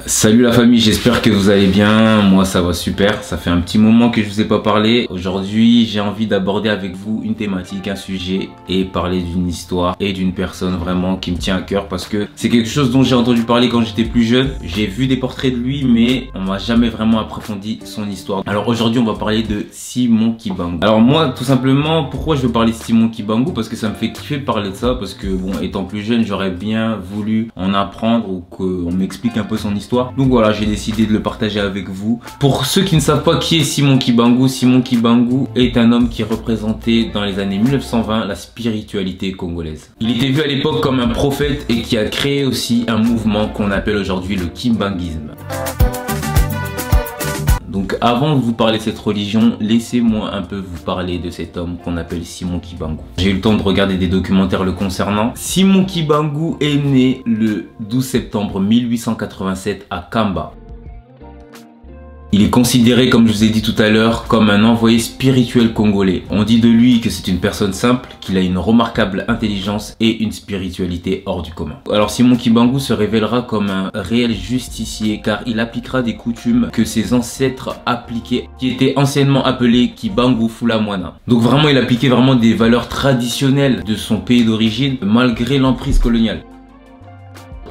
Salut la famille, j'espère que vous allez bien. Moi ça va super, ça fait un petit moment que je vous ai pas parlé. Aujourd'hui j'ai envie d'aborder avec vous une thématique, un sujet et parler d'une histoire et d'une personne vraiment qui me tient à cœur parce que c'est quelque chose dont j'ai entendu parler quand j'étais plus jeune. J'ai vu des portraits de lui mais on m'a jamais vraiment approfondi son histoire. Alors aujourd'hui on va parler de Simon Kibangu. Alors moi tout simplement pourquoi je veux parler de Simon Kibangu, parce que ça me fait kiffer de parler de ça, parce que bon, étant plus jeune j'aurais bien voulu en apprendre ou qu'on m'explique un peu son histoire. Donc voilà, j'ai décidé de le partager avec vous. Pour ceux qui ne savent pas qui est Simon Kibangu est un homme qui représentait dans les années 1920 la spiritualité congolaise. Il était vu à l'époque comme un prophète et qui a créé aussi un mouvement qu'on appelle aujourd'hui le kimbanguisme. Donc avant de vous parler de cette religion, laissez-moi un peu vous parler de cet homme qu'on appelle Simon Kibangu. J'ai eu le temps de regarder des documentaires le concernant. Simon Kibangu est né le 12 septembre 1887 à Kamba. Il est considéré, comme je vous ai dit tout à l'heure, comme un envoyé spirituel congolais. On dit de lui que c'est une personne simple, qu'il a une remarquable intelligence et une spiritualité hors du commun. Alors Simon Kibangu se révélera comme un réel justicier car il appliquera des coutumes que ses ancêtres appliquaient, qui étaient anciennement appelées Kibangu Fulamwana. Donc vraiment il appliquait vraiment des valeurs traditionnelles de son pays d'origine malgré l'emprise coloniale.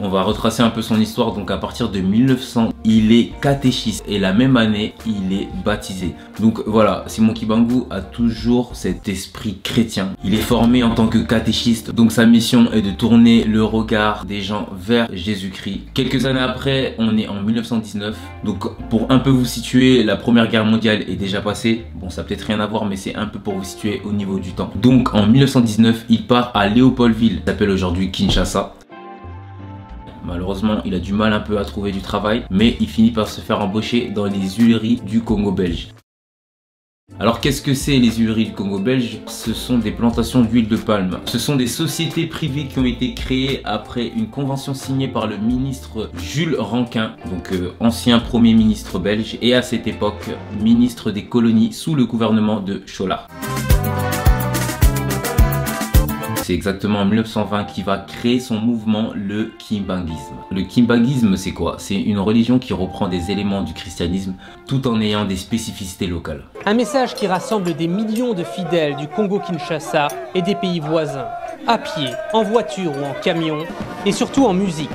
On va retracer un peu son histoire. Donc à partir de 1900, il est catéchiste et la même année, il est baptisé. Donc voilà, Simon Kibangu a toujours cet esprit chrétien. Il est formé en tant que catéchiste. Donc sa mission est de tourner le regard des gens vers Jésus-Christ. Quelques années après, on est en 1919. Donc pour un peu vous situer, la Première Guerre mondiale est déjà passée. Bon, ça n'a peut-être rien à voir, mais c'est un peu pour vous situer au niveau du temps. Donc en 1919, il part à Léopoldville, ça s'appelle aujourd'hui Kinshasa. Malheureusement, il a du mal un peu à trouver du travail, mais il finit par se faire embaucher dans les huileries du Congo belge. Alors qu'est-ce que c'est les huileries du Congo belge? Ce sont des plantations d'huile de palme. Ce sont des sociétés privées qui ont été créées après une convention signée par le ministre Jules Rankin, donc ancien premier ministre belge et à cette époque ministre des colonies sous le gouvernement de Chola. C'est exactement en 1920 qu'il va créer son mouvement, le kimbanguisme. Le kimbanguisme, c'est quoi? C'est une religion qui reprend des éléments du christianisme tout en ayant des spécificités locales. Un message qui rassemble des millions de fidèles du Congo-Kinshasa et des pays voisins, à pied, en voiture ou en camion, et surtout en musique.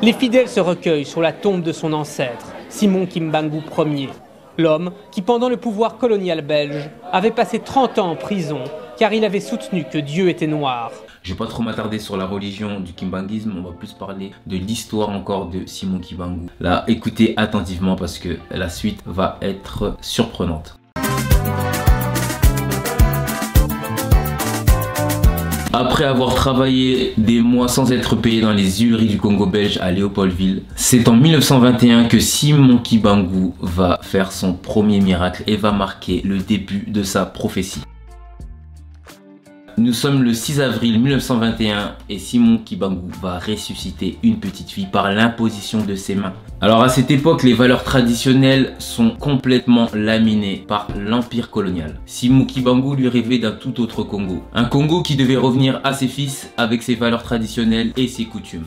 Les fidèles se recueillent sur la tombe de son ancêtre, Simon Kibangu Ier, l'homme qui, pendant le pouvoir colonial belge, avait passé 30 ans en prison car il avait soutenu que Dieu était noir. Je ne vais pas trop m'attarder sur la religion du kimbanguisme, on va plus parler de l'histoire encore de Simon Kibangu. Là, écoutez attentivement parce que la suite va être surprenante. Après avoir travaillé des mois sans être payé dans les huileries du Congo belge à Léopoldville, c'est en 1921 que Simon Kibangu va faire son premier miracle et va marquer le début de sa prophétie. Nous sommes le 6 avril 1921 et Simon Kibangu va ressusciter une petite fille par l'imposition de ses mains. Alors à cette époque, les valeurs traditionnelles sont complètement laminées par l'empire colonial. Simon Kibangu lui rêvait d'un tout autre Congo. Un Congo qui devait revenir à ses fils avec ses valeurs traditionnelles et ses coutumes.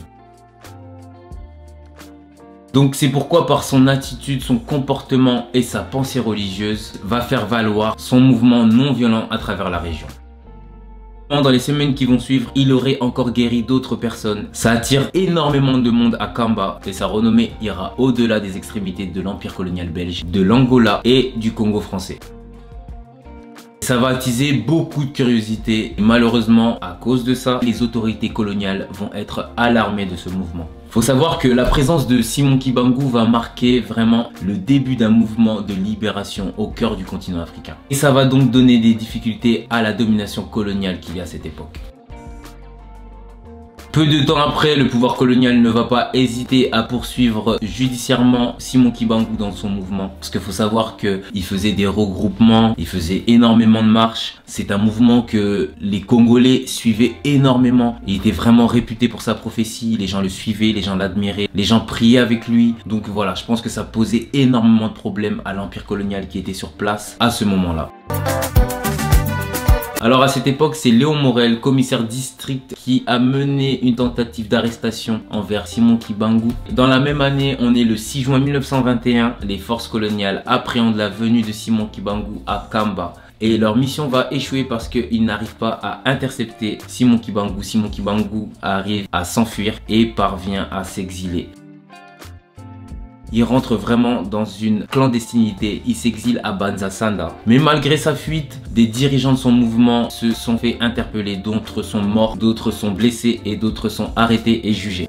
Donc c'est pourquoi par son attitude, son comportement et sa pensée religieuse va faire valoir son mouvement non violent à travers la région. Dans les semaines qui vont suivre, il aurait encore guéri d'autres personnes. Ça attire énormément de monde à Kamba et sa renommée ira au-delà des extrémités de l'empire colonial belge, de l'Angola et du Congo français. Ça va attiser beaucoup de curiosité et malheureusement, à cause de ça, les autorités coloniales vont être alarmées de ce mouvement. Faut savoir que la présence de Simon Kibangu va marquer vraiment le début d'un mouvement de libération au cœur du continent africain. Et ça va donc donner des difficultés à la domination coloniale qu'il y a à cette époque. Peu de temps après, le pouvoir colonial ne va pas hésiter à poursuivre judiciairement Simon Kibangu dans son mouvement. Parce qu'il faut savoir qu'il faisait des regroupements, il faisait énormément de marches. C'est un mouvement que les Congolais suivaient énormément. Il était vraiment réputé pour sa prophétie, les gens le suivaient, les gens l'admiraient, les gens priaient avec lui. Donc voilà, je pense que ça posait énormément de problèmes à l'empire colonial qui était sur place à ce moment-là. Alors à cette époque, c'est Léon Morel, commissaire district, qui a mené une tentative d'arrestation envers Simon Kibangu. Dans la même année, on est le 6 juin 1921, les forces coloniales appréhendent la venue de Simon Kibangu à Kamba. Et leur mission va échouer parce qu'ils n'arrivent pas à intercepter Simon Kibangu. Simon Kibangu arrive à s'enfuir et parvient à s'exiler. Il rentre vraiment dans une clandestinité, il s'exile à Banzasanda. Mais malgré sa fuite, des dirigeants de son mouvement se sont fait interpeller. D'autres sont morts, d'autres sont blessés et d'autres sont arrêtés et jugés.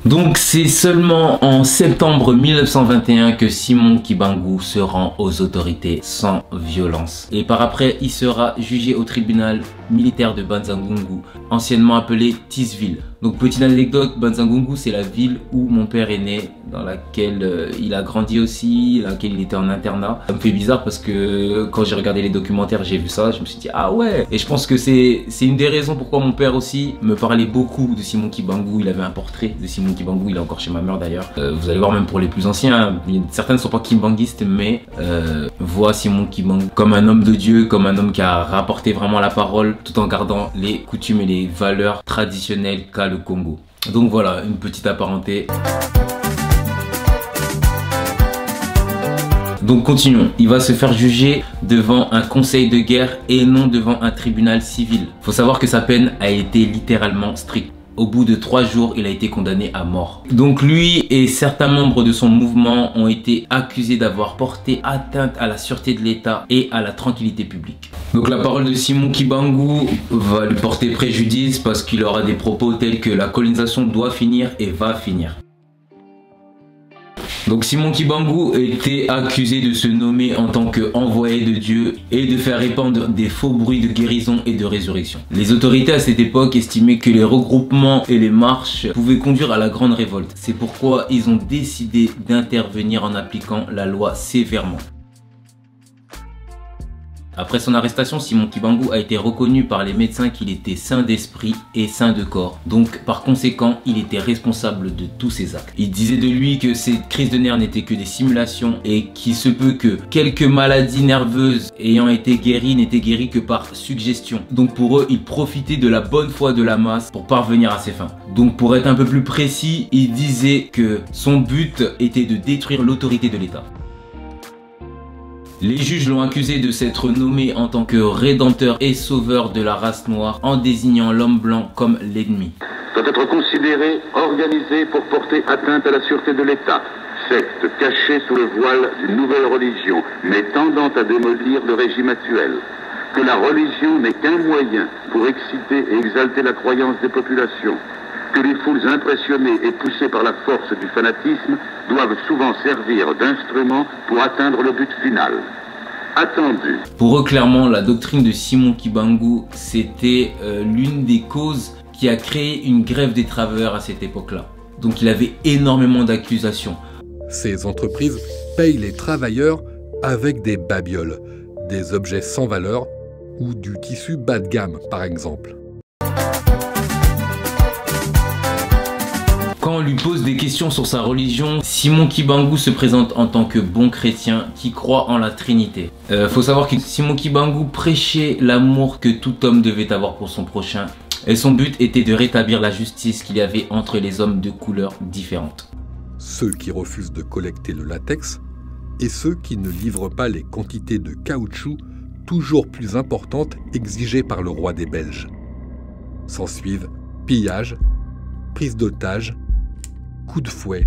Donc c'est seulement en septembre 1921 que Simon Kibangu se rend aux autorités sans violence. Et par après, il sera jugé au tribunal militaire de Banzangungu, anciennement appelé Tisville. Donc petite anecdote, Banzangungu c'est la ville où mon père est né, dans laquelle il a grandi aussi, dans laquelle il était en internat. Ça me fait bizarre parce que quand j'ai regardé les documentaires, j'ai vu ça, je me suis dit ah ouais. Et je pense que c'est une des raisons pourquoi mon père aussi me parlait beaucoup de Simon Kibangu. Il avait un portrait de Simon Kibangu, il est encore chez ma mère d'ailleurs. Vous allez voir même pour les plus anciens, certains ne sont pas kibanguistes mais voient Simon Kibangu comme un homme de Dieu, comme un homme qui a rapporté vraiment la parole tout en gardant les coutumes et les valeurs traditionnelles qu'a le Congo. Donc voilà, une petite aparenté. Donc continuons, il va se faire juger devant un conseil de guerre et non devant un tribunal civil. Faut savoir que sa peine a été littéralement stricte. Au bout de 3 jours, il a été condamné à mort. Donc lui et certains membres de son mouvement ont été accusés d'avoir porté atteinte à la sûreté de l'État et à la tranquillité publique. Donc la parole de Simon Kibangu va lui porter préjudice parce qu'il aura des propos tels que la colonisation doit finir et va finir. Donc Simon Kibangu était accusé de se nommer en tant qu'envoyé de Dieu et de faire répandre des faux bruits de guérison et de résurrection. Les autorités à cette époque estimaient que les regroupements et les marches pouvaient conduire à la grande révolte. C'est pourquoi ils ont décidé d'intervenir en appliquant la loi sévèrement. Après son arrestation, Simon Kibangu a été reconnu par les médecins qu'il était sain d'esprit et sain de corps. Donc par conséquent, il était responsable de tous ses actes. Il disait de lui que ces crises de nerfs n'étaient que des simulations et qu'il se peut que quelques maladies nerveuses ayant été guéries n'étaient guéries que par suggestion. Donc pour eux, il profitait de la bonne foi de la masse pour parvenir à ses fins. Donc pour être un peu plus précis, il disait que son but était de détruire l'autorité de l'État. Les juges l'ont accusé de s'être nommé en tant que rédempteur et sauveur de la race noire en désignant l'homme blanc comme l'ennemi. Doit être considéré, organisé pour porter atteinte à la sûreté de l'État, secte cachée sous le voile d'une nouvelle religion, mais tendant à démolir le régime actuel. Que la religion n'est qu'un moyen pour exciter et exalter la croyance des populations. Que les foules impressionnées et poussées par la force du fanatisme doivent souvent servir d'instrument pour atteindre le but final. Attendu. Pour eux, clairement, la doctrine de Simon Kibangu, c'était l'une des causes qui a créé une grève des travailleurs à cette époque-là. Donc il avait énormément d'accusations. Ces entreprises payent les travailleurs avec des babioles, des objets sans valeur ou du tissu bas de gamme, par exemple. Quand on lui pose des questions sur sa religion, Simon Kibangu se présente en tant que bon chrétien qui croit en la Trinité. Faut savoir que Simon Kibangu prêchait l'amour que tout homme devait avoir pour son prochain. Et son but était de rétablir la justice qu'il y avait entre les hommes de couleurs différentes. Ceux qui refusent de collecter le latex et ceux qui ne livrent pas les quantités de caoutchouc toujours plus importantes exigées par le roi des Belges. S'ensuivent pillage, prise d'otages, coups de fouet,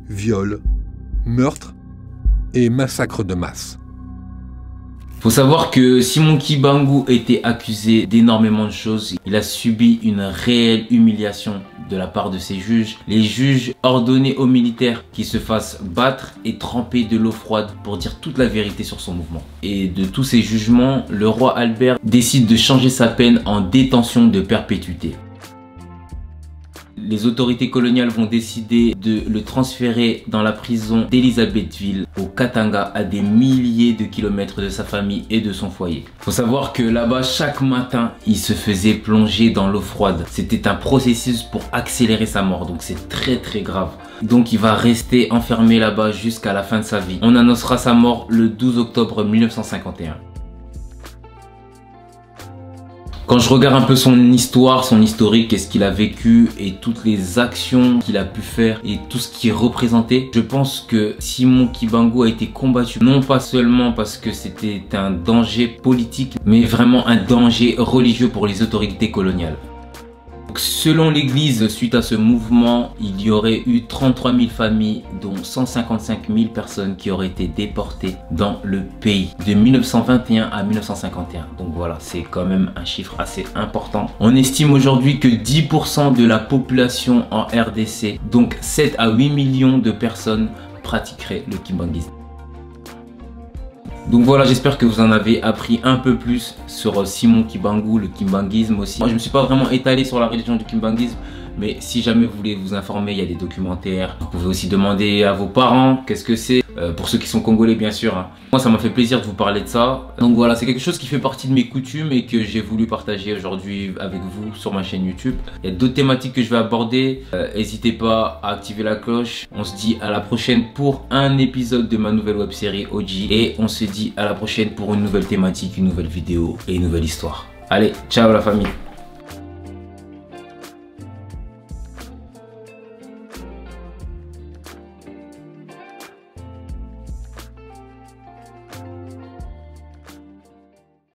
viols, meurtres et massacres de masse. Faut savoir que Simon Kibangu était accusé d'énormément de choses. Il a subi une réelle humiliation de la part de ses juges. Les juges ordonnaient aux militaires qu'ils se fassent battre et tremper de l'eau froide pour dire toute la vérité sur son mouvement. Et de tous ces jugements, le roi Albert décide de changer sa peine en détention de perpétuité. Les autorités coloniales vont décider de le transférer dans la prison d'Elisabethville au Katanga, à des milliers de kilomètres de sa famille et de son foyer. Faut savoir que là-bas, chaque matin, il se faisait plonger dans l'eau froide. C'était un processus pour accélérer sa mort, donc c'est très très grave. Donc il va rester enfermé là-bas jusqu'à la fin de sa vie. On annoncera sa mort le 12 octobre 1951. Quand je regarde un peu son histoire, son historique, qu'est-ce qu'il a vécu et toutes les actions qu'il a pu faire et tout ce qu'il représentait, je pense que Simon Kimbangu a été combattu non pas seulement parce que c'était un danger politique, mais vraiment un danger religieux pour les autorités coloniales. Donc, selon l'église, suite à ce mouvement, il y aurait eu 33 000 familles, dont 155 000 personnes qui auraient été déportées dans le pays de 1921 à 1951. Donc voilà, c'est quand même un chiffre assez important. On estime aujourd'hui que 10% de la population en RDC, donc 7 à 8 millions de personnes, pratiqueraient le kimbanguisme. Donc voilà, j'espère que vous en avez appris un peu plus sur Simon Kimbangu, le kimbanguisme aussi. Moi, je ne me suis pas vraiment étalé sur la religion du kimbanguisme, mais si jamais vous voulez vous informer, il y a des documentaires. Vous pouvez aussi demander à vos parents qu'est-ce que c'est, pour ceux qui sont congolais bien sûr. Hein. Moi, ça m'a fait plaisir de vous parler de ça. Donc voilà, c'est quelque chose qui fait partie de mes coutumes et que j'ai voulu partager aujourd'hui avec vous sur ma chaîne YouTube. Il y a d'autres thématiques que je vais aborder. N'hésitez pas à activer la cloche. On se dit à la prochaine pour un épisode de ma nouvelle web série OG. Et on se dit à la prochaine pour une nouvelle thématique, une nouvelle vidéo et une nouvelle histoire. Allez, ciao la famille!